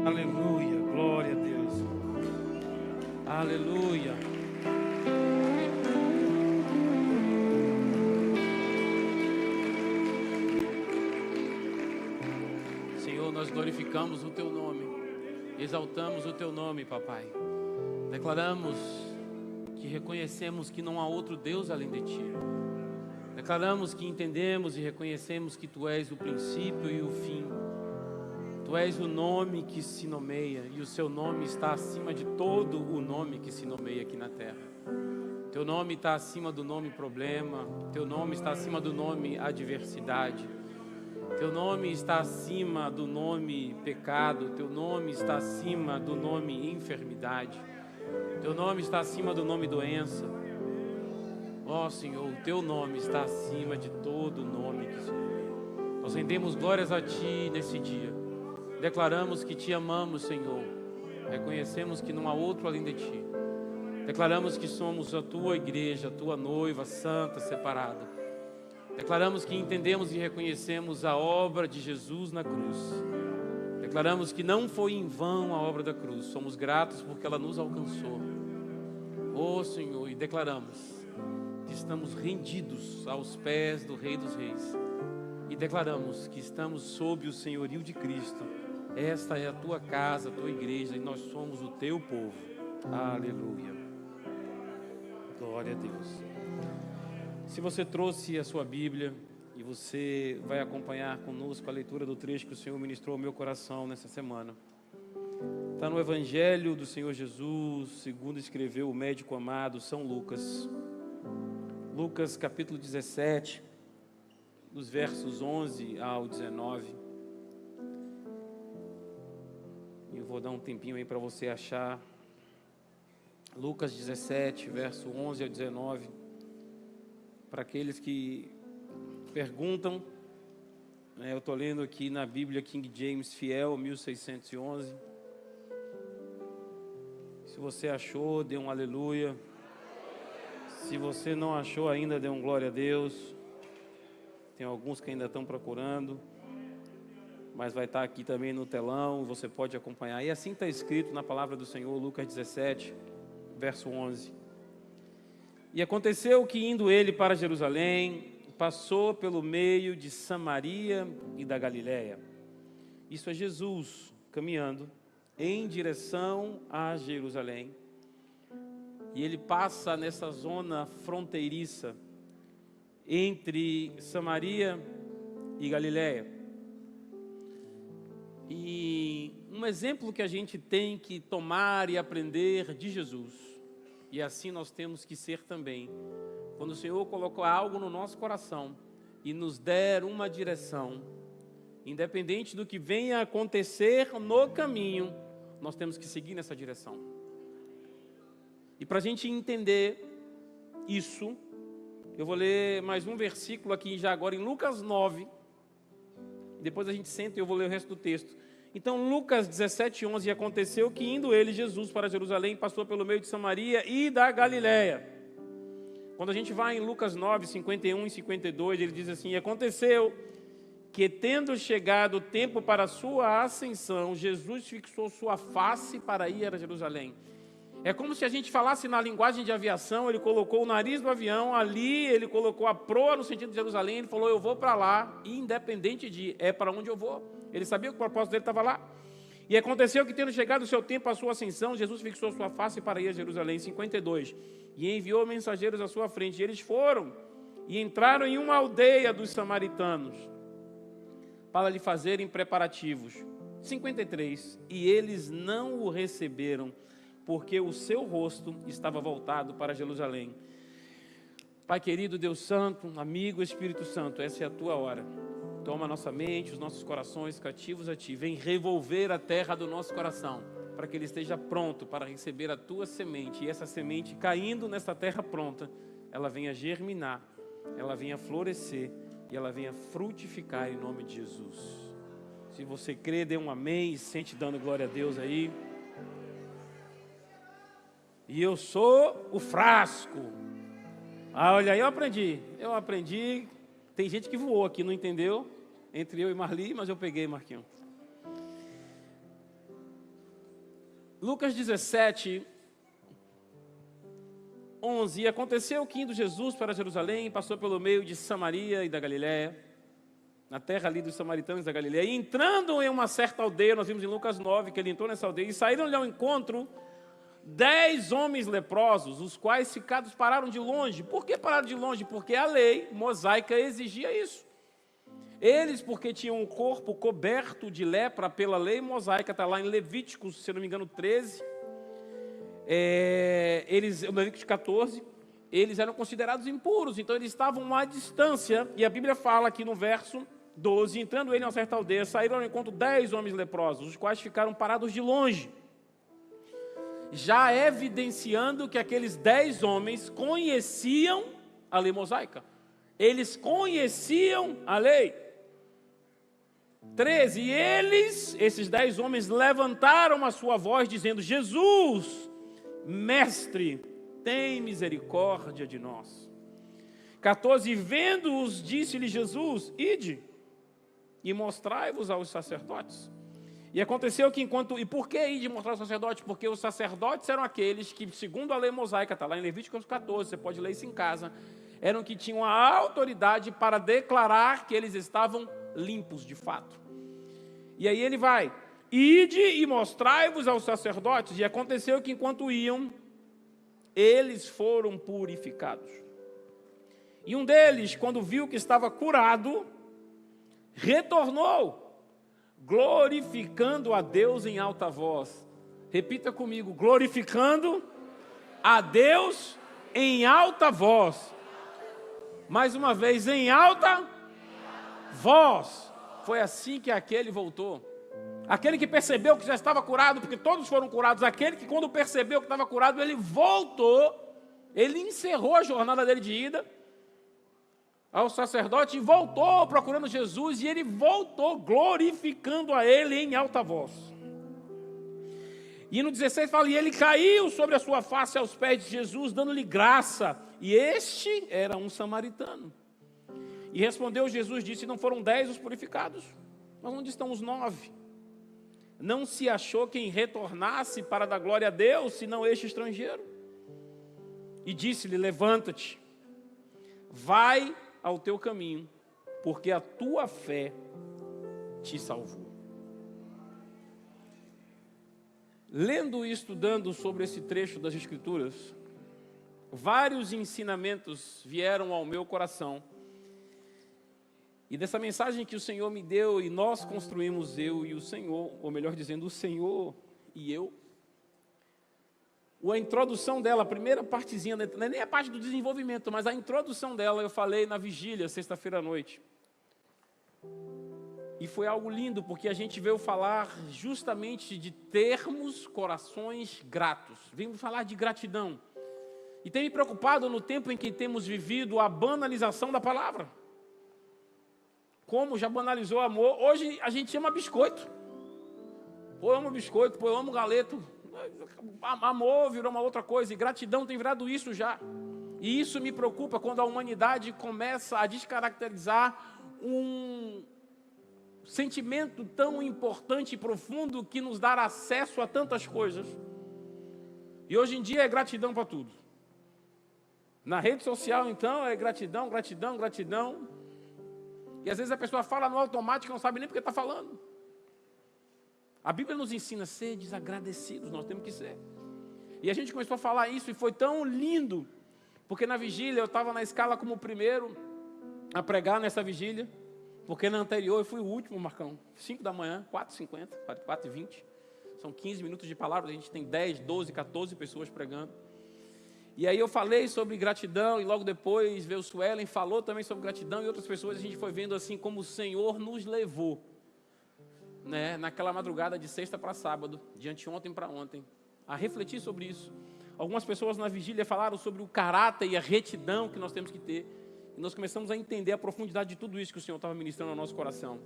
Aleluia, glória a Deus. Aleluia. Senhor, nós glorificamos o Teu nome, exaltamos o Teu nome, Papai. Declaramos que reconhecemos que não há outro Deus além de Ti. Declaramos que entendemos e reconhecemos que Tu és o princípio e o fim. Tu és o nome que se nomeia, e o Seu nome está acima de todo o nome que se nomeia aqui na terra. Teu nome está acima do nome problema, Teu nome está acima do nome adversidade, Teu nome está acima do nome pecado, Teu nome está acima do nome enfermidade, Teu nome está acima do nome doença. Ó Senhor, o Teu nome está acima de todo nome que se nomeia. Nós rendemos glórias a Ti nesse dia. Declaramos que Te amamos, Senhor. Reconhecemos que não há outro além de Ti. Declaramos que somos a Tua igreja, a Tua noiva santa, separada. Declaramos que entendemos e reconhecemos a obra de Jesus na cruz. Declaramos que não foi em vão a obra da cruz. Somos gratos porque ela nos alcançou. Ó Senhor, e declaramos que estamos rendidos aos pés do Rei dos Reis. E declaramos que estamos sob o senhorio de Cristo. Esta é a Tua casa, a Tua igreja, e nós somos o Teu povo. Aleluia. Glória a Deus. Se você trouxe a sua Bíblia e você vai acompanhar conosco a leitura do trecho que o Senhor ministrou ao meu coração nessa semana. Está no Evangelho do Senhor Jesus, segundo escreveu o médico amado São Lucas. Lucas capítulo 17, dos versos 11 ao 19. Eu vou dar um tempinho aí para você achar. Lucas 17, verso 11 ao 19. Para aqueles que perguntam, eu estou lendo aqui na Bíblia King James Fiel, 1611. Se você achou, dê um aleluia. Se você não achou ainda, dê um glória a Deus. Tem alguns que ainda estão procurando, mas vai estar aqui também no telão, você pode acompanhar. E assim está escrito na palavra do Senhor, Lucas 17, verso 11. E aconteceu que, indo ele para Jerusalém, passou pelo meio de Samaria e da Galiléia. Isso é Jesus caminhando em direção a Jerusalém. E ele passa nessa zona fronteiriça entre Samaria e Galiléia. E um exemplo que a gente tem que tomar e aprender de Jesus, e assim nós temos que ser também, quando o Senhor colocou algo no nosso coração e nos der uma direção, independente do que venha a acontecer no caminho, nós temos que seguir nessa direção. E para a gente entender isso, eu vou ler mais um versículo aqui já agora em Lucas 9. Depois a gente senta e eu vou ler o resto do texto. Então, Lucas 17, 11. E aconteceu que, indo ele, Jesus, para Jerusalém, passou pelo meio de Samaria e da Galiléia. Quando a gente vai em Lucas 9, 51 e 52, ele diz assim: e aconteceu que, tendo chegado o tempo para a sua ascensão, Jesus fixou sua face para ir a Jerusalém. É como se a gente falasse na linguagem de aviação. Ele colocou o nariz do avião, ali ele colocou a proa no sentido de Jerusalém, ele falou: eu vou para lá, independente de é para onde eu vou. Ele sabia que o propósito dele estava lá. E aconteceu que, tendo chegado o seu tempo, a sua ascensão, Jesus fixou sua face para ir a Jerusalém. 52. E enviou mensageiros à sua frente. E eles foram e entraram em uma aldeia dos samaritanos para lhe fazerem preparativos. 53. E eles não o receberam, porque o seu rosto estava voltado para Jerusalém. Pai querido, Deus Santo, amigo Espírito Santo, essa é a Tua hora. Toma a nossa mente, os nossos corações cativos a Ti. Vem revolver a terra do nosso coração, para que ele esteja pronto para receber a Tua semente. E essa semente, caindo nessa terra pronta, ela venha germinar, ela venha florescer e ela venha frutificar em nome de Jesus. Se você crê, dê um amém e sente dando glória a Deus aí. E eu sou o frasco. Olha aí, eu aprendi. Tem gente que voou aqui, não entendeu? Entre eu e Marli, mas eu peguei, Marquinhos. Lucas 17, 11. E aconteceu que indo Jesus para Jerusalém, passou pelo meio de Samaria e da Galiléia, na terra ali dos samaritanos da Galiléia. E entrando em uma certa aldeia, nós vimos em Lucas 9 que ele entrou nessa aldeia, e saíram-lhe ao encontro 10 homens leprosos, os quais ficados pararam de longe. Por que pararam de longe? Porque a lei mosaica exigia isso. Eles, porque tinham o corpo coberto de lepra pela lei mosaica, está lá em Levíticos, se não me engano, 13, Levíticos 14, eles eram considerados impuros, então eles estavam à distância, e a Bíblia fala aqui no verso 12, entrando ele em uma certa aldeia, saíram ao encontro 10 homens leprosos, os quais ficaram parados de longe, já evidenciando que aqueles 10 homens conheciam a lei mosaica, eles conheciam a lei. 13, e eles, esses 10 homens, levantaram a sua voz, dizendo: Jesus, mestre, tem misericórdia de nós. 14, e vendo-os, disse-lhe Jesus: ide e mostrai-vos aos sacerdotes. E aconteceu que e por que ide mostrar aos sacerdotes? Porque os sacerdotes eram aqueles que, segundo a lei mosaica, está lá em Levíticos 14, você pode ler isso em casa, eram que tinham a autoridade para declarar que eles estavam limpos de fato. E aí ele vai: ide e mostrai-vos aos sacerdotes. E aconteceu que enquanto iam, eles foram purificados. E um deles, quando viu que estava curado, retornou, glorificando a Deus em alta voz. Repita comigo: glorificando a Deus em alta voz. Mais uma vez, em alta voz. Foi assim que aquele voltou. Aquele que percebeu que já estava curado, porque todos foram curados. Aquele que, quando percebeu que estava curado, ele voltou. Ele encerrou a jornada dele de ida ao sacerdote e voltou procurando Jesus. E ele voltou glorificando a ele em alta voz. E no 16 fala: e ele caiu sobre a sua face aos pés de Jesus, dando-lhe graça. E este era um samaritano. E respondeu Jesus, disse: não foram 10 os purificados? Mas onde estão os 9? Não se achou quem retornasse para dar glória a Deus, senão este estrangeiro? E disse-lhe: levanta-te, vai ao teu caminho, porque a tua fé te salvou. Lendo e estudando sobre esse trecho das Escrituras, vários ensinamentos vieram ao meu coração. E dessa mensagem que o Senhor me deu, e nós construímos, eu e o Senhor, ou melhor dizendo, o Senhor e eu, a introdução dela, a primeira partezinha, não é nem a parte do desenvolvimento, mas a introdução dela eu falei na vigília, sexta-feira à noite. E foi algo lindo, porque a gente veio falar justamente de termos corações gratos. Vimos falar de gratidão. E tem me preocupado no tempo em que temos vivido a banalização da palavra. Como já banalizou o amor, hoje a gente ama biscoito. Pô, eu amo biscoito, pô, eu amo galeto. Amor virou uma outra coisa, e gratidão tem virado isso já. E isso me preocupa quando a humanidade começa a descaracterizar um sentimento tão importante e profundo que nos dá acesso a tantas coisas. E hoje em dia é gratidão para tudo. Na rede social, então, é gratidão, gratidão, gratidão. E às vezes a pessoa fala no automático e não sabe nem porque está falando. A Bíblia nos ensina a ser desagradecidos, nós temos que ser. E a gente começou a falar isso e foi tão lindo, porque na vigília eu estava na escala como o primeiro a pregar nessa vigília, porque na anterior eu fui o último, Marcão, 5 da manhã, 4h50, 4h20, são 15 minutos de palavra, a gente tem 10, 12, 14 pessoas pregando. E aí eu falei sobre gratidão, e logo depois veio o Suelen, falou também sobre gratidão, e outras pessoas, a gente foi vendo assim como o Senhor nos levou, né, naquela madrugada de sexta para sábado, de anteontem para ontem, a refletir sobre isso. Algumas pessoas na vigília falaram sobre o caráter e a retidão que nós temos que ter, e nós começamos a entender a profundidade de tudo isso que o Senhor estava ministrando ao nosso coração.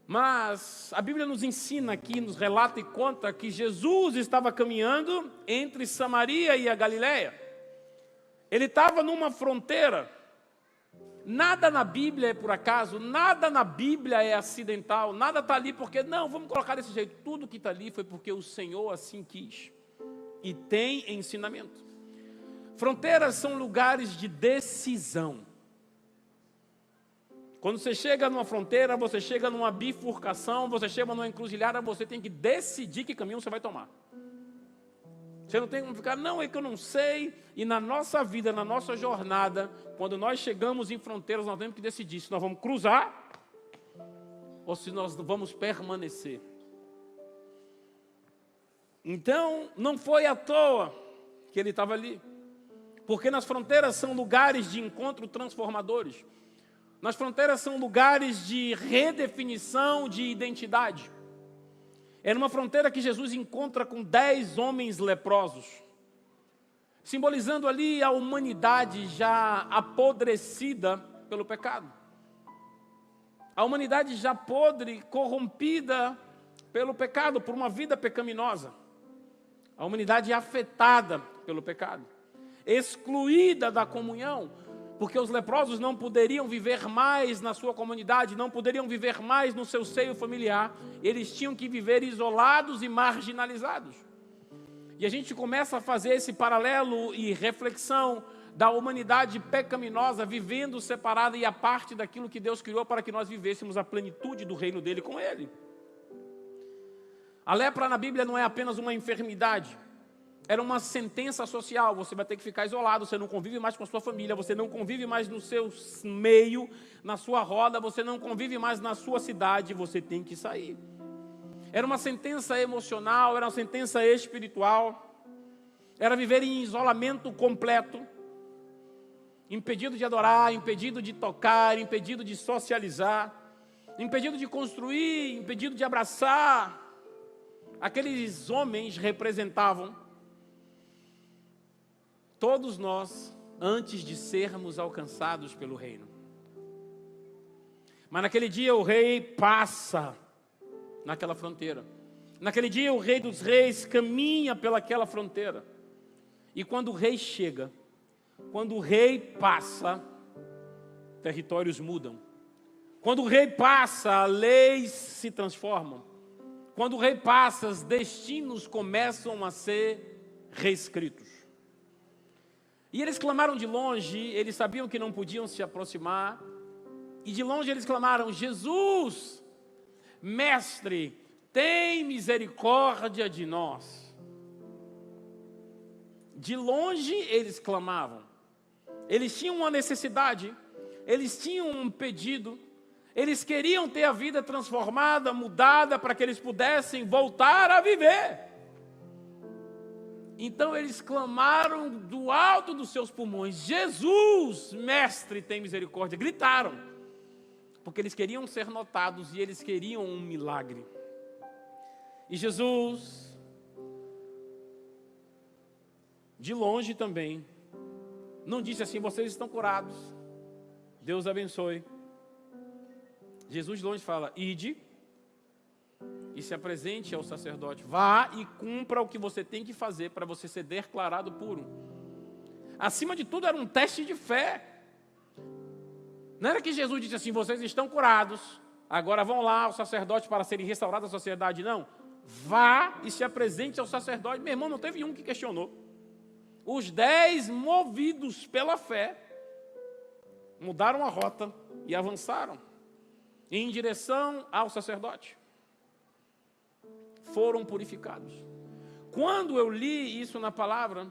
Mas a Bíblia nos ensina aqui, nos relata e conta que Jesus estava caminhando entre Samaria e a Galiléia. Ele estava numa fronteira, Nada na Bíblia é por acaso, nada na Bíblia é acidental, nada está ali porque, não, vamos colocar desse jeito. Tudo que está ali foi porque o Senhor assim quis. E tem ensinamento. Fronteiras são lugares de decisão. Quando você chega numa fronteira, você chega numa bifurcação, você chega numa encruzilhada, você tem que decidir que caminho você vai tomar. Você não tem como ficar, não, é que eu não sei. E na nossa vida, na nossa jornada, quando nós chegamos em fronteiras, nós temos que decidir se nós vamos cruzar ou se nós vamos permanecer. Então, não foi à toa que ele estava ali. Porque nas fronteiras são lugares de encontro transformadores. Nas fronteiras são lugares de redefinição de identidade. É numa fronteira que Jesus encontra com 10 homens leprosos, simbolizando ali a humanidade já apodrecida pelo pecado. A humanidade já podre, corrompida pelo pecado, por uma vida pecaminosa. A humanidade afetada pelo pecado, excluída da comunhão, porque os leprosos não poderiam viver mais na sua comunidade, não poderiam viver mais no seu seio familiar, eles tinham que viver isolados e marginalizados. E a gente começa a fazer esse paralelo e reflexão da humanidade pecaminosa, vivendo separada e à parte daquilo que Deus criou para que nós vivêssemos a plenitude do reino dele com ele. A lepra na Bíblia não é apenas uma enfermidade, era uma sentença social. Você vai ter que ficar isolado, você não convive mais com a sua família, você não convive mais no seu meio, na sua roda, você não convive mais na sua cidade, você tem que sair. Era uma sentença emocional, era uma sentença espiritual, era viver em isolamento completo, impedido de adorar, impedido de tocar, impedido de socializar, impedido de construir, impedido de abraçar. Aqueles homens representavam todos nós, antes de sermos alcançados pelo reino. Mas naquele dia o rei passa naquela fronteira. Naquele dia o rei dos reis caminha pelaquela fronteira. E quando o rei chega, quando o rei passa, territórios mudam. Quando o rei passa, leis se transformam. Quando o rei passa, os destinos começam a ser reescritos. E eles clamaram de longe, eles sabiam que não podiam se aproximar, e de longe eles clamaram: Jesus, mestre, tem misericórdia de nós. De longe eles clamavam, eles tinham uma necessidade, eles tinham um pedido, eles queriam ter a vida transformada, mudada, para que eles pudessem voltar a viver. Então eles clamaram do alto dos seus pulmões: Jesus, mestre, tem misericórdia. Gritaram, porque eles queriam ser notados e eles queriam um milagre. E Jesus, de longe também, não disse assim: vocês estão curados, Deus abençoe. Jesus de longe fala: ide e se apresente ao sacerdote. Vá e cumpra o que você tem que fazer para você ser declarado puro. Acima de tudo, era um teste de fé. Não era que Jesus disse assim: vocês estão curados, agora vão lá ao sacerdote para serem restaurados à sociedade. Não. Vá e se apresente ao sacerdote. Meu irmão, não teve um que questionou. Os 10, movidos pela fé, mudaram a rota e avançaram em direção ao sacerdote. Foram purificados. Quando eu li isso na palavra,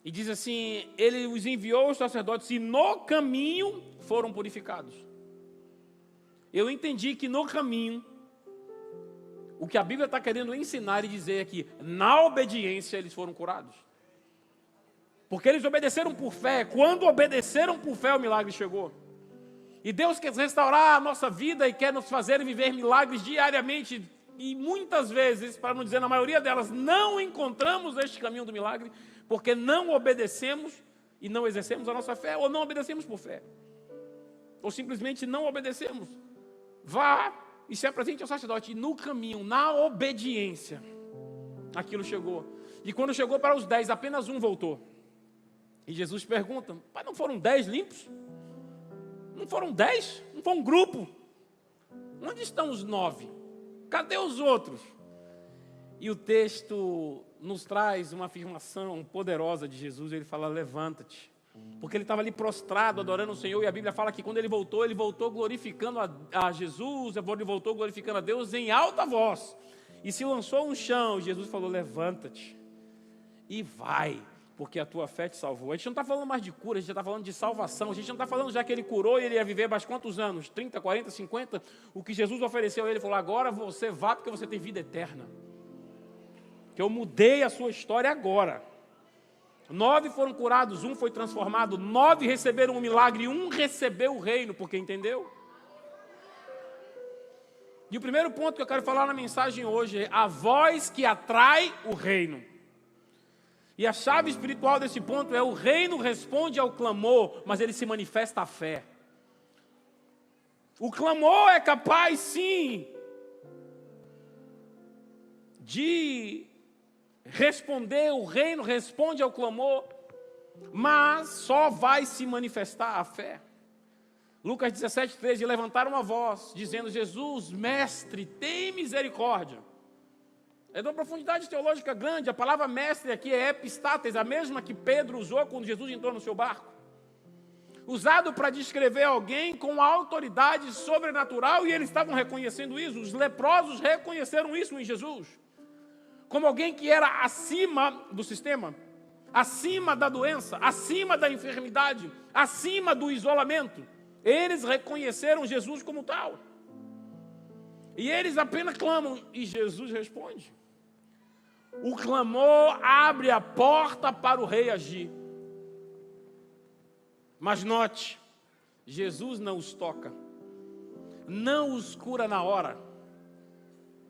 e diz assim: ele os enviou os sacerdotes e no caminho foram purificados. Eu entendi que no caminho, o que a Bíblia está querendo ensinar e dizer é que na obediência eles foram curados. Porque eles obedeceram por fé. Quando obedeceram por fé, o milagre chegou. E Deus quer restaurar a nossa vida e quer nos fazer viver milagres diariamente. E muitas vezes, para não dizer na maioria delas, não encontramos este caminho do milagre, porque não obedecemos e não exercemos a nossa fé, ou não obedecemos por fé, ou simplesmente não obedecemos. Vá e se apresente ao sacerdote. E no caminho, na obediência, aquilo chegou. E quando chegou para os 10, apenas um voltou. E Jesus pergunta: pai, não foram 10 limpos? Não foram 10? Não foi um grupo? Onde estão os 9? Cadê os outros? E o texto nos traz uma afirmação poderosa de Jesus. Ele fala, levanta-te. Porque ele estava ali prostrado, adorando o Senhor. E a Bíblia fala que quando ele voltou glorificando a Jesus. Ele voltou glorificando a Deus em alta voz. E se lançou no chão. Jesus falou, levanta-te e vai, porque a tua fé te salvou. A gente não está falando mais de cura, a gente está falando de salvação. A gente não está falando já que ele curou e ele ia viver mais quantos anos? 30, 40, 50? O que Jesus ofereceu a ele, falou, agora você vá porque você tem vida eterna. Que eu mudei a sua história agora. 9 foram curados, 1 foi transformado, 9 receberam um milagre, 1 recebeu o reino, porque entendeu? E o primeiro ponto que eu quero falar na mensagem hoje é a voz que atrai o reino. E a chave espiritual desse ponto é o reino responde ao clamor, mas ele se manifesta à fé. O clamor é capaz, sim, de responder, o reino responde ao clamor, mas só vai se manifestar a fé. Lucas 17:13, levantaram a voz, dizendo, Jesus, mestre, tem misericórdia. É de uma profundidade teológica grande. A palavra mestre aqui é epistates, a mesma que Pedro usou quando Jesus entrou no seu barco. Usado para descrever alguém com autoridade sobrenatural, e eles estavam reconhecendo isso. Os leprosos reconheceram isso em Jesus. Como alguém que era acima do sistema, acima da doença, acima da enfermidade, acima do isolamento. Eles reconheceram Jesus como tal. E eles apenas clamam e Jesus responde. O clamor abre a porta para o rei agir. Mas note, Jesus não os toca, não os cura na hora.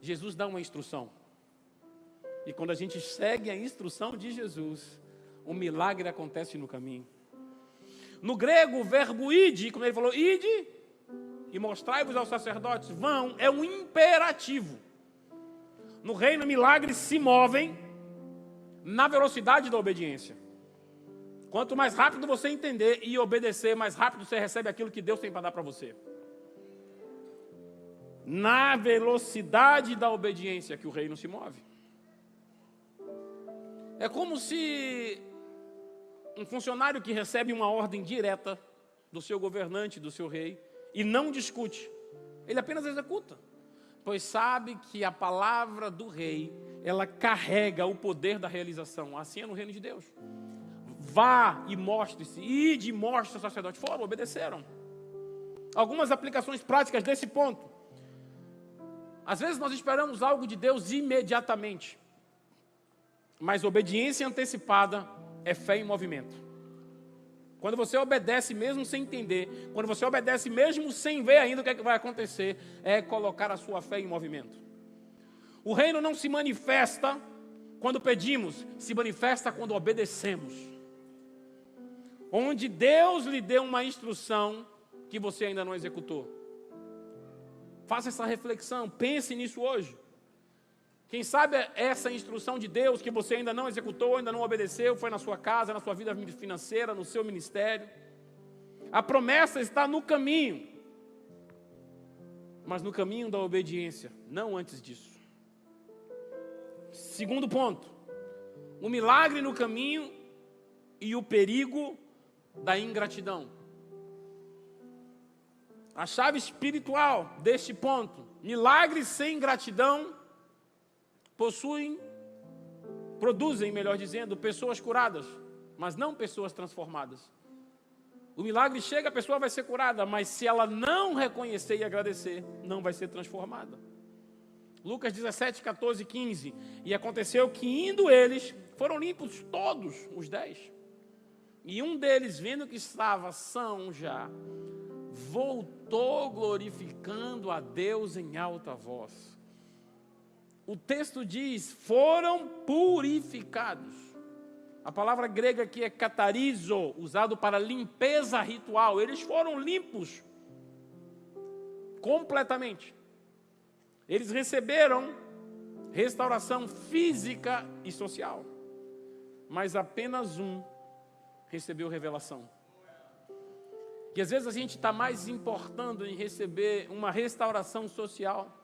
Jesus dá uma instrução. E quando a gente segue a instrução de Jesus, o milagre acontece no caminho. No grego, o verbo ide, como ele falou, ide e mostrai-vos aos sacerdotes, vão, é um imperativo. No reino, milagres se movem na velocidade da obediência. Quanto mais rápido você entender e obedecer, mais rápido você recebe aquilo que Deus tem para dar para você. Na velocidade da obediência que o reino se move. É como se um funcionário que recebe uma ordem direta do seu governante, do seu rei, e não discute, ele apenas executa, pois sabe que a palavra do rei, ela carrega o poder da realização. Assim é no reino de Deus. Vá e mostre-se, ide e mostre aos sacerdotes. Foram, obedeceram. Algumas aplicações práticas desse ponto. Às vezes nós esperamos algo de Deus imediatamente, mas obediência antecipada é fé em movimento. Quando você obedece mesmo sem entender, quando você obedece mesmo sem ver ainda o que é que vai acontecer, é colocar a sua fé em movimento. O reino não se manifesta quando pedimos, se manifesta quando obedecemos. Onde Deus lhe deu uma instrução que você ainda não executou. Faça essa reflexão, pense nisso hoje. Quem sabe essa instrução de Deus que você ainda não executou, ainda não obedeceu, foi na sua casa, na sua vida financeira, no seu ministério. A promessa está no caminho, mas no caminho da obediência, não antes disso. Segundo ponto, o milagre no caminho e o perigo da ingratidão. A chave espiritual deste ponto, milagres sem gratidão, produzem, melhor dizendo, pessoas curadas, mas não pessoas transformadas. O milagre chega, a pessoa vai ser curada, mas se ela não reconhecer e agradecer, não vai ser transformada. Lucas 17, 14, 15. E aconteceu que indo eles, foram limpos todos os 10. E um deles, vendo que estava são já, voltou glorificando a Deus em alta voz. O texto diz, foram purificados. A palavra grega aqui é katarizo, usado para limpeza ritual. Eles foram limpos completamente. Eles receberam restauração física e social. Mas apenas um recebeu revelação. Que às vezes a gente está mais importando em receber uma restauração social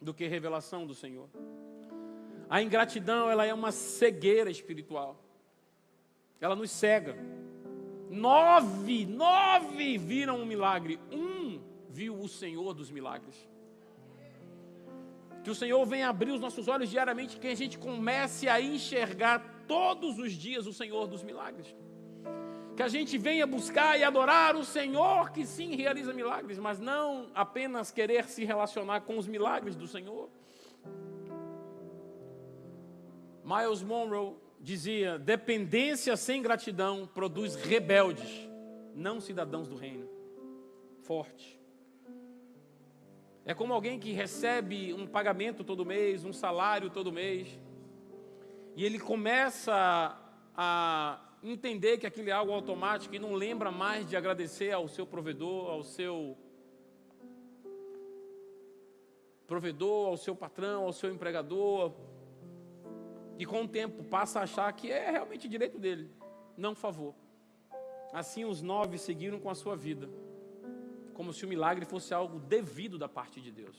do que revelação do Senhor. A ingratidão, ela é uma cegueira espiritual. Ela nos cega. 9 viram um milagre. 1 viu o Senhor dos milagres. Que o Senhor venha abrir os nossos olhos diariamente, que a gente comece a enxergar todos os dias o Senhor dos milagres. Que a gente venha buscar e adorar o Senhor, que sim realiza milagres, mas não apenas querer se relacionar com os milagres do Senhor. Miles Monroe dizia: dependência sem gratidão produz rebeldes, não cidadãos do reino. Forte. É como alguém que recebe um pagamento todo mês, um salário todo mês, e ele começa a entender que aquilo é algo automático e não lembra mais de agradecer ao seu provedor, ao seu patrão, ao seu empregador. E com o tempo passa a achar que é realmente direito dele, não favor. Assim os 9 seguiram com a sua vida, como se o milagre fosse algo devido da parte de Deus.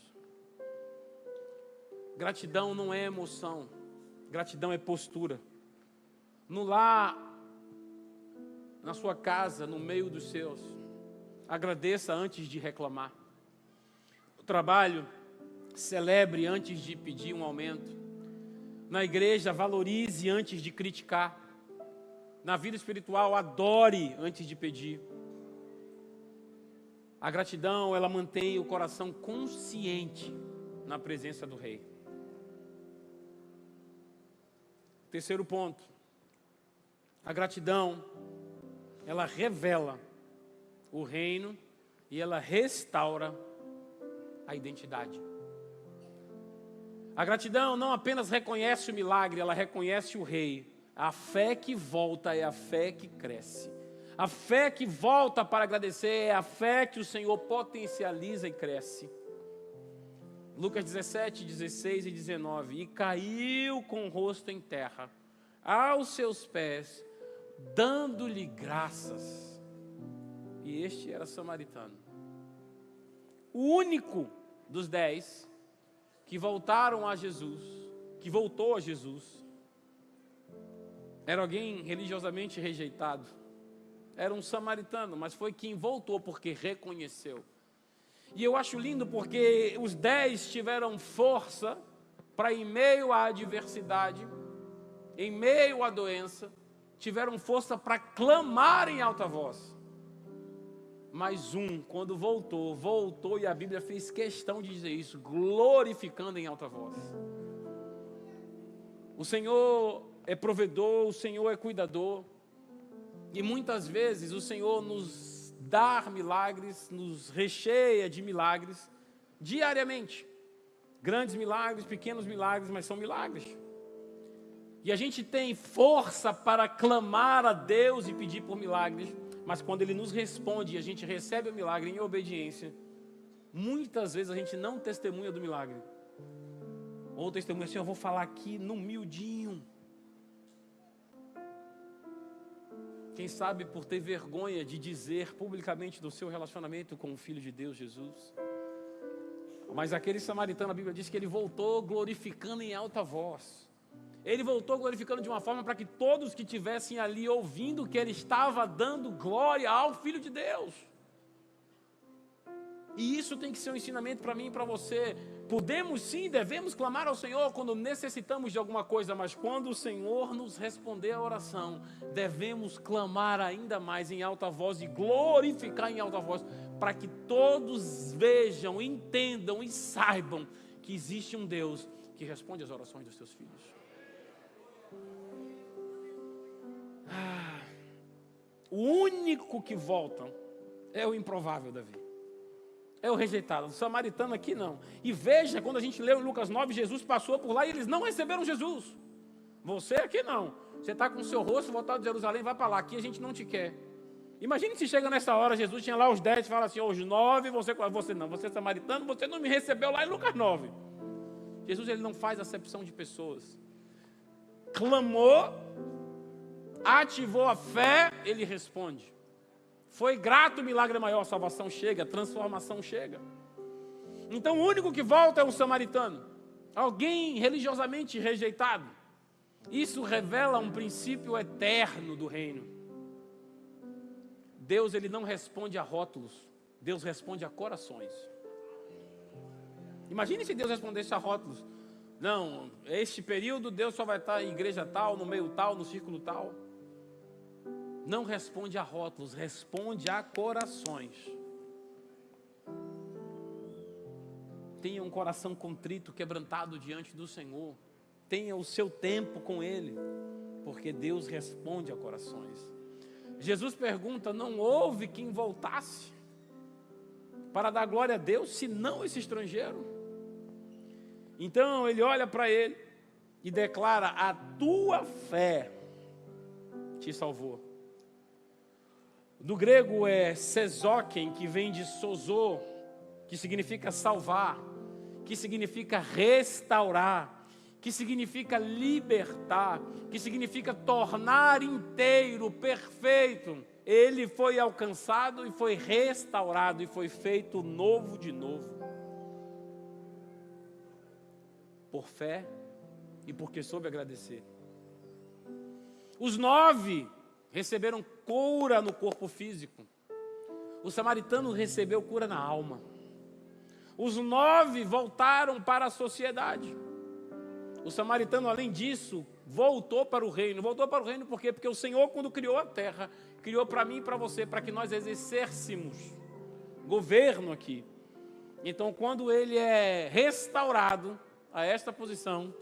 Gratidão não é emoção, gratidão é postura. No lar, na sua casa, no meio dos seus, agradeça antes de reclamar. No trabalho, celebre antes de pedir um aumento. Na igreja, valorize antes de criticar. Na vida espiritual, adore antes de pedir. A gratidão, ela mantém o coração consciente na presença do Rei. Terceiro ponto. A gratidão, ela revela o reino e ela restaura a identidade. A gratidão não apenas reconhece o milagre, ela reconhece o Rei. A fé que volta é a fé que cresce. A fé que volta para agradecer é a fé que o Senhor potencializa e cresce. Lucas 17, 16 e 19. E caiu com o rosto em terra, aos seus pés, dando-lhe graças. E este era samaritano. O único dos 10 que voltaram a Jesus, que voltou a Jesus, era alguém religiosamente rejeitado. Era um samaritano, mas foi quem voltou porque reconheceu. E eu acho lindo porque os 10 tiveram força para, em meio à adversidade, em meio à doença, tiveram força para clamar em alta voz. Mas quando voltou, e a Bíblia fez questão de dizer isso, glorificando em alta voz. O Senhor é provedor, o Senhor é cuidador, e muitas vezes o Senhor nos dá milagres, nos recheia de milagres, diariamente. Grandes milagres, pequenos milagres, mas são milagres. E a gente tem força para clamar a Deus e pedir por milagres, mas quando Ele nos responde e a gente recebe o milagre em obediência, muitas vezes a gente não testemunha do milagre. Ou testemunha assim: eu vou falar aqui no miudinho. Quem sabe por ter vergonha de dizer publicamente do seu relacionamento com o Filho de Deus, Jesus. Mas aquele samaritano, a Bíblia diz que ele voltou glorificando em alta voz. Ele voltou glorificando de uma forma para que todos que estivessem ali ouvindo que ele estava dando glória ao Filho de Deus. E isso tem que ser um ensinamento para mim e para você. Podemos sim, devemos clamar ao Senhor quando necessitamos de alguma coisa, mas quando o Senhor nos responder a oração, devemos clamar ainda mais em alta voz e glorificar em alta voz, para que todos vejam, entendam e saibam que existe um Deus que responde às orações dos seus filhos. O único que volta é o improvável, Davi. É o rejeitado. O samaritano aqui não. E veja, quando a gente leu em Lucas 9, Jesus passou por lá e eles não receberam Jesus. Você aqui não. Você está com o seu rosto voltado de Jerusalém, vai para lá. Aqui a gente não te quer. Imagine se chega nessa hora, Jesus tinha lá os 10 e fala assim: os 9, você não, você é samaritano, você não me recebeu lá em Lucas 9. Jesus, ele não faz acepção de pessoas. Clamou, ativou a fé, ele responde. Foi grato, o milagre é maior, a salvação chega, a transformação chega. Então o único que volta é um samaritano, alguém religiosamente rejeitado. Isso revela um princípio eterno do reino. Deus, ele não responde a rótulos, Deus responde a corações. Imagine se Deus respondesse a rótulos. Não, este período Deus só vai estar em igreja tal, no meio tal, no círculo tal. Não responde a rótulos, responde a corações. Tenha um coração contrito, quebrantado diante do Senhor. Tenha o seu tempo com Ele, porque Deus responde a corações. Jesus pergunta, não houve quem voltasse para dar glória a Deus, senão esse estrangeiro? Então ele olha para ele e declara, a tua fé te salvou. Do grego é sezoken, que vem de sozo, que significa salvar, que significa restaurar, que significa libertar, que significa tornar inteiro, perfeito. Ele foi alcançado e foi restaurado e foi feito novo de novo. Por fé e porque soube agradecer. Os 9 receberam cura no corpo físico. O samaritano recebeu cura na alma. Os 9 voltaram para a sociedade. O samaritano, além disso, voltou para o reino. Voltou para o reino por quê? Porque o Senhor, quando criou a terra, criou para mim e para você, para que nós exercêssemos governo aqui. Então, quando ele é restaurado a esta posição,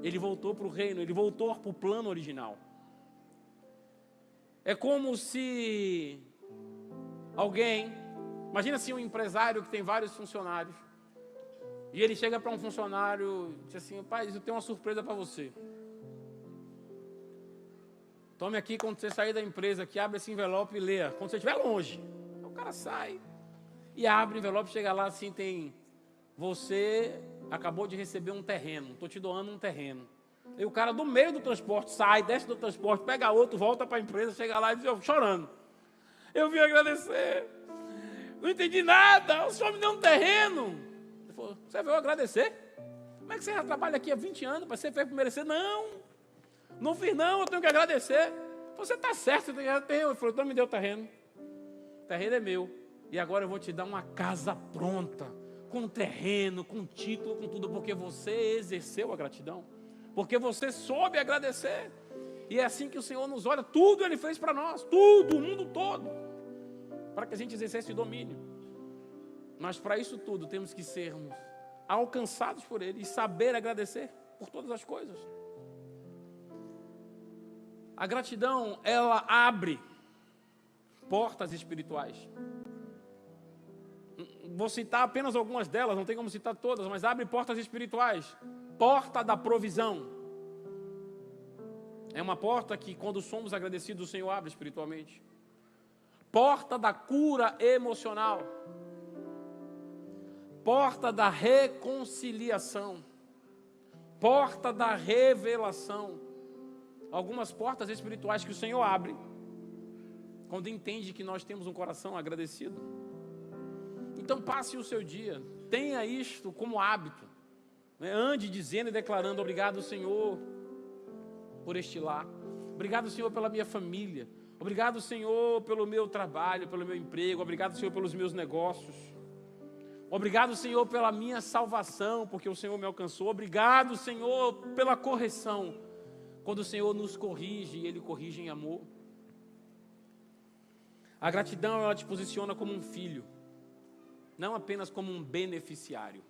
ele voltou para o reino, ele voltou para o plano original. É como se alguém, imagina assim um empresário que tem vários funcionários, e ele chega para um funcionário e diz assim, rapaz, eu tenho uma surpresa para você. Tome aqui, quando você sair da empresa, que abre esse envelope e leia, quando você estiver longe. O cara sai e abre o envelope, chega lá assim, tem, você acabou de receber um terreno, estou te doando um terreno. E o cara do meio do transporte sai, desce do transporte, pega outro, volta para a empresa, chega lá e diz, eu chorando. Eu vim agradecer, não entendi nada, o senhor me deu um terreno. Ele falou, você veio agradecer? Como é que você já trabalha aqui há 20 anos, para você fez por merecer? Não fiz não, eu tenho que agradecer. Você está certo, você já tem. Ele falou, então me deu o terreno. O terreno é meu. E agora eu vou te dar uma casa pronta, com terreno, com título, com tudo, porque você exerceu a gratidão. Porque você soube agradecer. E é assim que o Senhor nos olha. Tudo Ele fez para nós. Tudo, o mundo todo. Para que a gente exercesse domínio. Mas para isso tudo temos que sermos alcançados por Ele. E saber agradecer por todas as coisas. A gratidão, ela abre portas espirituais. Vou citar apenas algumas delas, não tem como citar todas, mas abre portas espirituais. Porta da provisão. É uma porta que, quando somos agradecidos, o Senhor abre espiritualmente. Porta da cura emocional. Porta da reconciliação. Porta da revelação. Algumas portas espirituais que o Senhor abre quando entende que nós temos um coração agradecido. Então passe o seu dia, tenha isto como hábito, né? Ande dizendo e declarando, obrigado Senhor por este lar, obrigado Senhor pela minha família, obrigado Senhor pelo meu trabalho, pelo meu emprego, obrigado Senhor pelos meus negócios, obrigado Senhor pela minha salvação, porque o Senhor me alcançou, obrigado Senhor pela correção, quando o Senhor nos corrige e Ele corrige em amor. A gratidão, ela te posiciona como um filho, não apenas como um beneficiário.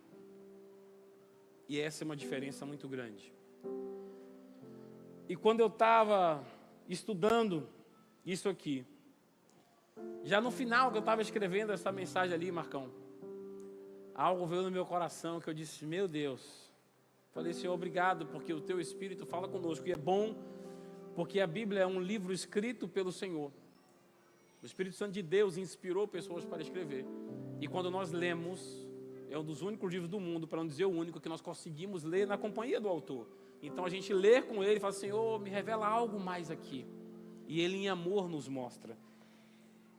E essa é uma diferença muito grande. E quando eu estava estudando isso aqui, já no final que eu estava escrevendo essa mensagem ali, Marcão, algo veio no meu coração que eu disse, meu Deus, falei, Senhor, obrigado, porque o Teu Espírito fala conosco. E é bom, porque a Bíblia é um livro escrito pelo Senhor. O Espírito Santo de Deus inspirou pessoas para escrever. E quando nós lemos, é um dos únicos livros do mundo, para não dizer o único, que nós conseguimos ler na companhia do autor. Então a gente lê com ele e fala, Senhor, me revela algo mais aqui. E Ele em amor nos mostra.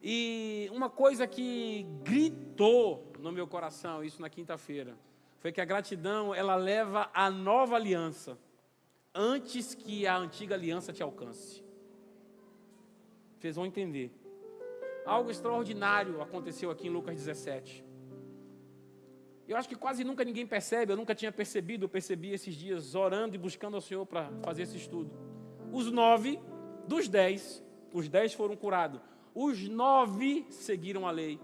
E uma coisa que gritou no meu coração, isso na quinta-feira, foi que a gratidão, ela leva a nova aliança, antes que a antiga aliança te alcance. Vocês vão entender. Algo extraordinário aconteceu aqui em Lucas 17. Eu acho que quase nunca ninguém percebe, eu nunca tinha percebido, eu percebi esses dias orando e buscando ao Senhor para fazer esse estudo. Os 9 dos 10, os 10 foram curados. Os 9 seguiram a lei.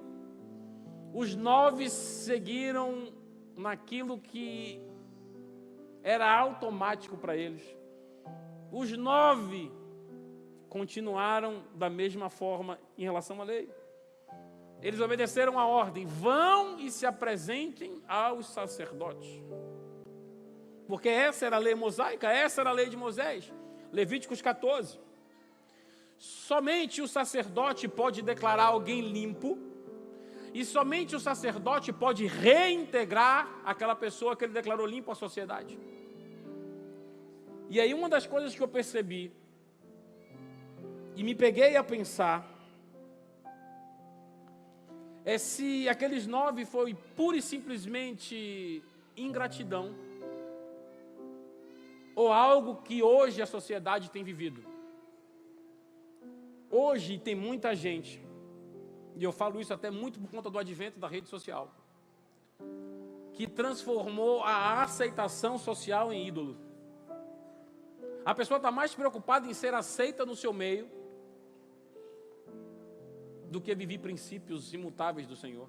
Os 9 seguiram naquilo que era automático para eles. Os 9 continuaram da mesma forma em relação à lei. Eles obedeceram a ordem: vão e se apresentem aos sacerdotes. Porque essa era a lei mosaica, essa era a lei de Moisés. Levíticos 14. Somente o sacerdote pode declarar alguém limpo, e somente o sacerdote pode reintegrar aquela pessoa que ele declarou limpo à sociedade. E aí uma das coisas que eu percebi, e me peguei a pensar, é se aqueles 9 foi pura e simplesmente ingratidão, ou algo que hoje a sociedade tem vivido. Hoje tem muita gente, e eu falo isso até muito por conta do advento da rede social, que transformou a aceitação social em ídolo. A pessoa está mais preocupada em ser aceita no seu meio do que viver princípios imutáveis do Senhor.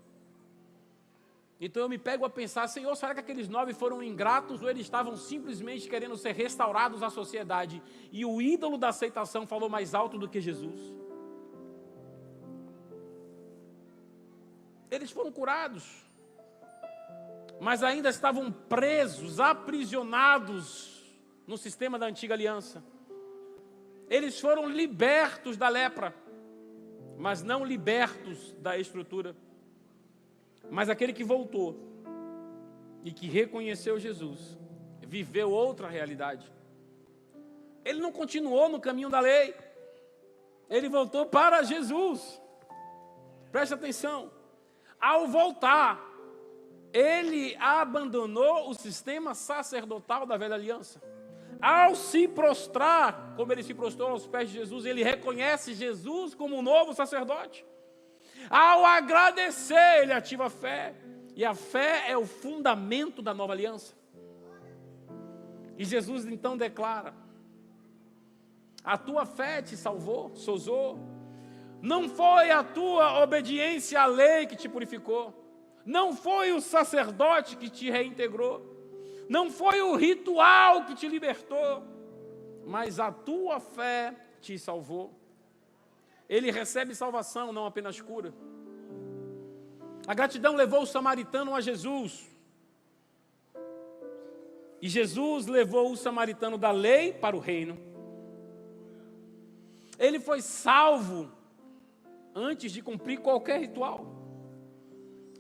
Então eu me pego a pensar: Senhor, será que aqueles 9 foram ingratos, ou eles estavam simplesmente querendo ser restaurados à sociedade, e o ídolo da aceitação falou mais alto do que Jesus? Eles foram curados, mas ainda estavam presos, aprisionados no sistema da antiga aliança. Eles foram libertos da lepra, mas não libertos da estrutura. Mas aquele que voltou e que reconheceu Jesus, viveu outra realidade. Ele não continuou no caminho da lei, ele voltou para Jesus. Preste atenção. Ao voltar, ele abandonou o sistema sacerdotal da velha aliança. Ao se prostrar, como ele se prostrou aos pés de Jesus, ele reconhece Jesus como um novo sacerdote. Ao agradecer, ele ativa a fé. E a fé é o fundamento da nova aliança. E Jesus então declara: a tua fé te salvou, sozou. Não foi a tua obediência à lei que te purificou. Não foi o sacerdote que te reintegrou. Não foi o ritual que te libertou. Mas a tua fé te salvou. Ele recebe salvação, não apenas cura. A gratidão levou o samaritano a Jesus. E Jesus levou o samaritano da lei para o reino. Ele foi salvo antes de cumprir qualquer ritual.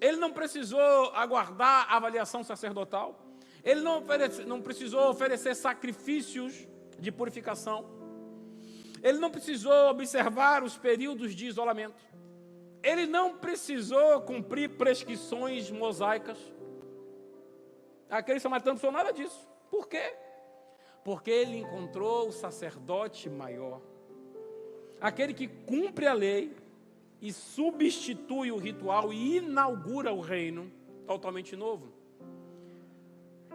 Ele não precisou aguardar a avaliação sacerdotal. Ele não precisou oferecer sacrifícios de purificação. Ele não precisou observar os períodos de isolamento. Ele não precisou cumprir prescrições mosaicas. Aquele samaritano não precisou nada disso. Por quê? Porque ele encontrou o sacerdote maior. Aquele que cumpre a lei e substitui o ritual e inaugura o reino totalmente novo.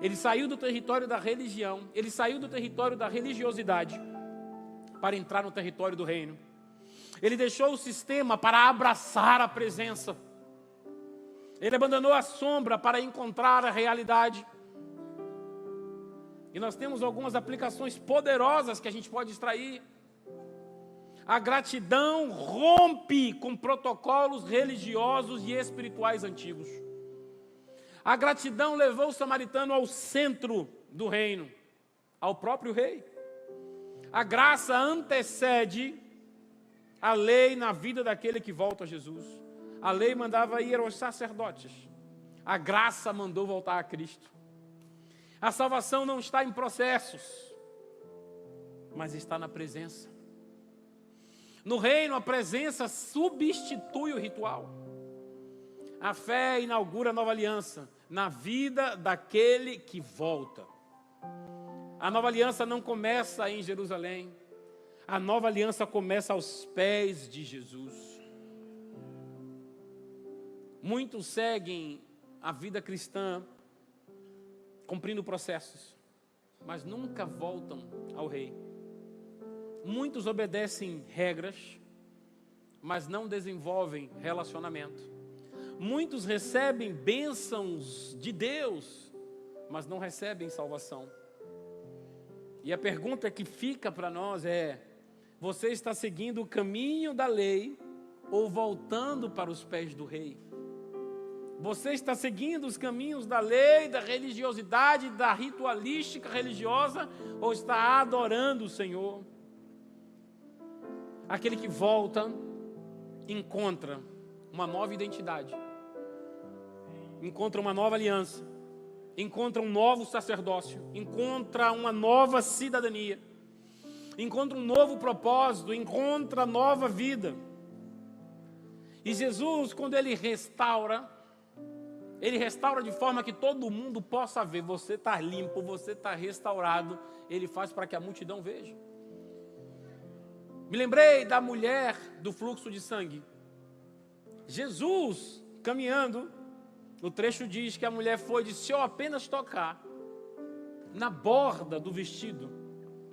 Ele saiu do território da religião, ele saiu do território da religiosidade para entrar no território do reino. Ele deixou o sistema para abraçar a presença. Ele abandonou a sombra para encontrar a realidade. E nós temos algumas aplicações poderosas que a gente pode extrair. A gratidão rompe com protocolos religiosos e espirituais antigos. A gratidão levou o samaritano ao centro do reino, ao próprio rei. A graça antecede a lei na vida daquele que volta a Jesus. A lei mandava ir aos sacerdotes. A graça mandou voltar a Cristo. A salvação não está em processos, mas está na presença. No reino, a presença substitui o ritual. A fé inaugura a nova aliança na vida daquele que volta. A nova aliança não começa em Jerusalém. A nova aliança começa aos pés de Jesus. Muitos seguem a vida cristã cumprindo processos, mas nunca voltam ao rei. Muitos obedecem regras, mas não desenvolvem relacionamento. Muitos recebem bênçãos de Deus, mas não recebem salvação. E a pergunta que fica para nós é: você está seguindo o caminho da lei ou voltando para os pés do rei? Você está seguindo os caminhos da lei, da religiosidade, da ritualística religiosa, ou está adorando o Senhor? Aquele que volta encontra uma nova identidade, encontra uma nova aliança, encontra um novo sacerdócio, encontra uma nova cidadania, encontra um novo propósito, encontra nova vida. E Jesus, quando Ele restaura de forma que todo mundo possa ver, você está limpo, você está restaurado, Ele faz para que a multidão veja. Me lembrei da mulher do fluxo de sangue. Jesus, caminhando, o trecho diz que a mulher foi e disse: se eu apenas tocar na borda do vestido,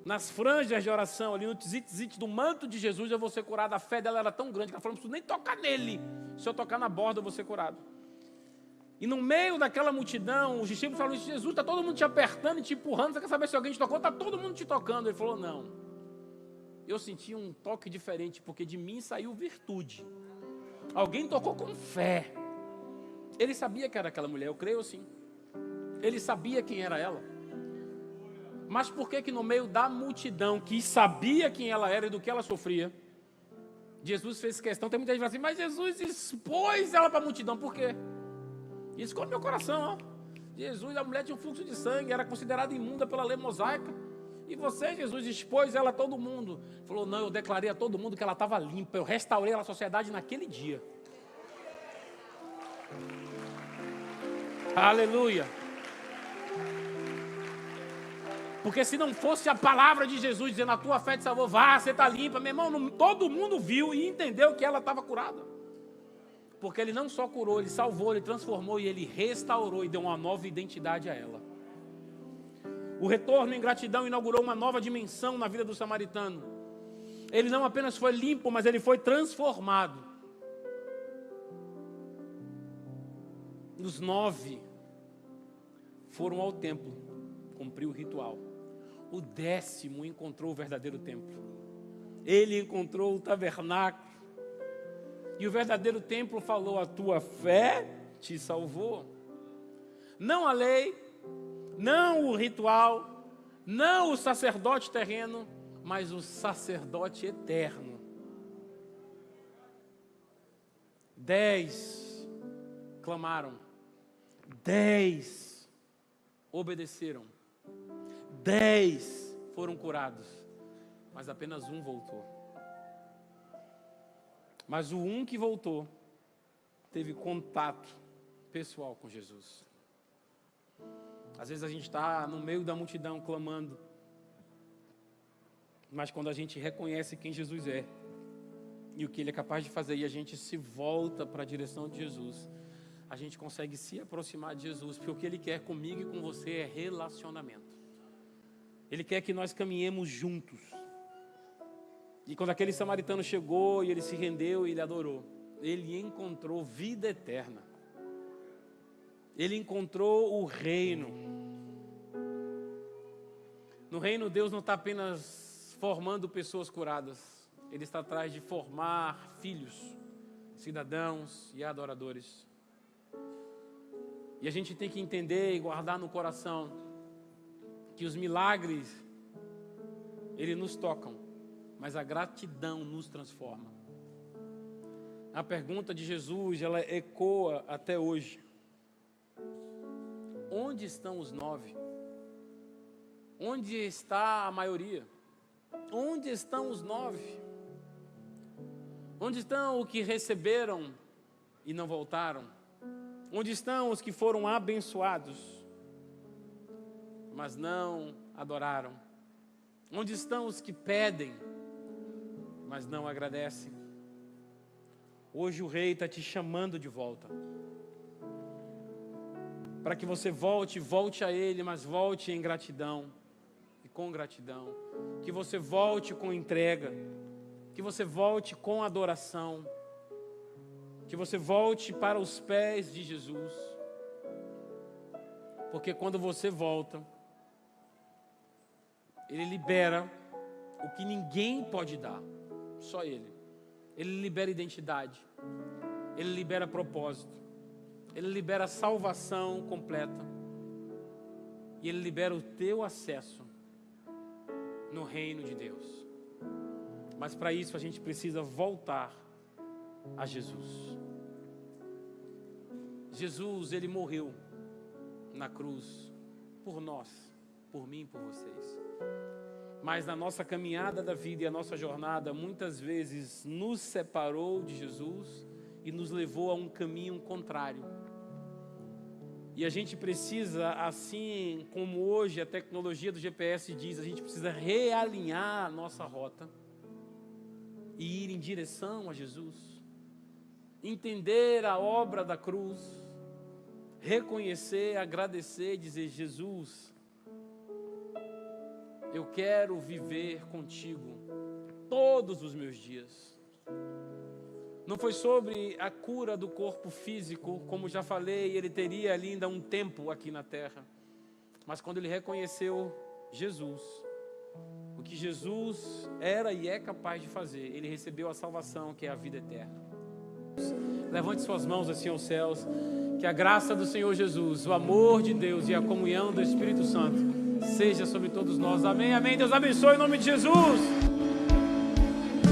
nas franjas de oração, ali no tzit do manto de Jesus, eu vou ser curado. A fé dela era tão grande que ela falou: não preciso nem tocar nele, se eu tocar na borda eu vou ser curado. E no meio daquela multidão, os discípulos falaram: Jesus, está todo mundo te apertando e te empurrando, você quer saber se alguém te tocou? Está todo mundo te tocando. Ele falou: não. Eu senti um toque diferente, porque de mim saiu virtude. Alguém tocou com fé. Ele sabia que era aquela mulher, eu creio assim. Ele sabia quem era ela. Mas por que no meio da multidão, que sabia quem ela era e do que ela sofria, Jesus fez questão? Tem muita gente que fala assim: mas Jesus expôs ela para a multidão, por quê? Isso ficou no meu coração, ó. Jesus, a mulher tinha um fluxo de sangue, era considerada imunda pela lei mosaica. E você, Jesus, expôs ela a todo mundo. Falou: não, eu declarei a todo mundo que ela estava limpa. Eu restaurei ela à sociedade naquele dia. Aleluia. Porque se não fosse a palavra de Jesus dizendo: a tua fé te salvou, vá, você está limpa, meu irmão, todo mundo viu e entendeu que ela estava curada. Porque Ele não só curou, Ele salvou, Ele transformou e Ele restaurou e deu uma nova identidade a ela. O retorno em gratidão inaugurou uma nova dimensão na vida do samaritano. Ele não apenas foi limpo, mas ele foi transformado. Os 9 foram ao templo, cumpriu o ritual. O 10º encontrou o verdadeiro templo. Ele encontrou o tabernáculo. E o verdadeiro templo falou: a tua fé te salvou. Não a lei, não o ritual, não o sacerdote terreno, mas o sacerdote eterno. 10 clamaram, 10 obedeceram, 10 foram curados, mas apenas um voltou. Mas o um que voltou teve contato pessoal com Jesus. Às vezes a gente está no meio da multidão clamando, mas quando a gente reconhece quem Jesus é e o que Ele é capaz de fazer, e a gente se volta para a direção de Jesus, a gente consegue se aproximar de Jesus, porque o que Ele quer comigo e com você é relacionamento. Ele quer que nós caminhemos juntos. E quando aquele samaritano chegou e ele se rendeu e ele adorou, ele encontrou vida eterna. Ele encontrou o reino. No reino, Deus não está apenas formando pessoas curadas. Ele está atrás de formar filhos, cidadãos e adoradores. E a gente tem que entender e guardar no coração que os milagres, eles nos tocam, mas a gratidão nos transforma. A pergunta de Jesus, ela ecoa até hoje. Onde estão os 9? Onde está a maioria? Onde estão os 9? Onde estão os que receberam e não voltaram? Onde estão os que foram abençoados, mas não adoraram? Onde estão os que pedem, mas não agradecem? Hoje o Rei está te chamando de volta, para que você volte a Ele, mas volte em gratidão e com gratidão. Que você volte com entrega, que você volte com adoração, que você volte para os pés de Jesus. Porque quando você volta, Ele libera o que ninguém pode dar, só Ele. Ele libera identidade, Ele libera propósito, Ele libera salvação completa, e Ele libera o teu acesso no reino de Deus. Mas para isso a gente precisa voltar a Jesus. Jesus, Ele morreu na cruz por nós, por mim e por vocês. Mas na nossa caminhada da vida e a nossa jornada, muitas vezes nos separou de Jesus e nos levou a um caminho contrário. E a gente precisa, assim como hoje a tecnologia do GPS diz, a gente precisa realinhar a nossa rota e ir em direção a Jesus. Entender a obra da cruz, reconhecer, agradecer, dizer: Jesus, eu quero viver contigo todos os meus dias. Não foi sobre a cura do corpo físico, como já falei, ele teria ali ainda um tempo aqui na terra. Mas quando ele reconheceu Jesus, o que Jesus era e é capaz de fazer, ele recebeu a salvação, que é a vida eterna. Levante suas mãos assim aos céus, que a graça do Senhor Jesus, o amor de Deus e a comunhão do Espírito Santo seja sobre todos nós. Amém, amém. Deus abençoe em nome de Jesus.